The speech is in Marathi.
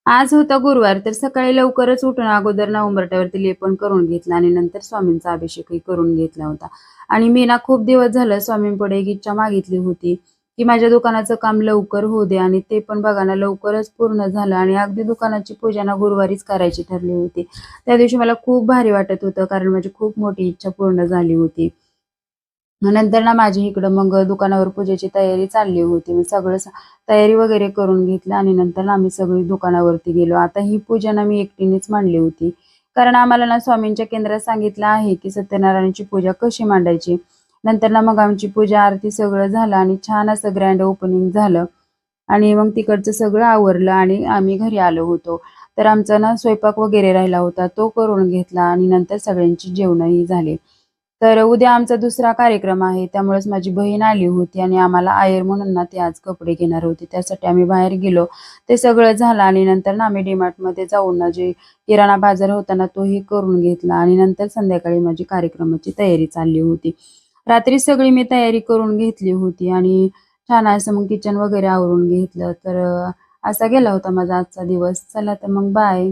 आज होता गुरुवार, तर सकाळी लवकरच उठून अगोदर ना उंबरठ्यावरती लेपन करून घेतलं आणि नंतर स्वामींचा अभिषेकही करून घेतला होता. आणि मी ना खूप दिवस झालं स्वामींपुढे एक इच्छा मागितली होती, की माझ्या दुकानाचं काम लवकर होऊ दे आणि ते पण बघा ना लवकरच पूर्ण झालं आणि अगदी दुकानाची पूजा ना गुरुवारीच करायची ठरली होती. त्या दिवशी मला खूप भारी वाटत होतं, कारण माझी खूप मोठी इच्छा पूर्ण झाली होती. मग नंतर ना माझी इकडं मग दुकानावर पूजेची तयारी चालली होती. मी सगळं तयारी वगैरे करून घेतलं आणि नंतर ना आम्ही सगळी दुकानावरती गेलो. आता ही पूजा ना मी एकटीनेच मांडली होती. कारण आम्हाला ना स्वामींच्या केंद्रात सांगितलं आहे, की सत्यनारायणाची पूजा कशी मांडायची. नंतर ना मग आमची पूजा आरती सगळं झालं आणि छान असं ग्रँड ओपनिंग झालं आणि मग तिकडचं सगळं आवरलं आणि आम्ही घरी आलो होतो. तर आमचा ना स्वयंपाक वगैरे राहिला होता, तो करून घेतला आणि नंतर सगळ्यांची जेवणंही झाली. तर उद्या आमचा दुसरा कार्यक्रम आहे. त्यामुळेच माझी बहीण आली होती आणि आम्हाला आहेर म्हणून ना ती आज कपडे घेणार होती. त्यासाठी आम्ही बाहेर गेलो. ते सगळं झालं आणि नंतर ना आम्ही डी-मार्टमध्ये जाऊन ना जे किराणा बाजार होता ना तोही करून घेतला आणि नंतर संध्याकाळी माझी कार्यक्रमाची तयारी चालली होती. रात्री सगळी मी तयारी करून घेतली होती आणि छान असं मग किचन वगैरे आवरून घेतलं. तर असा गेला होता माझा आजचा दिवस. चला तर मग बाय.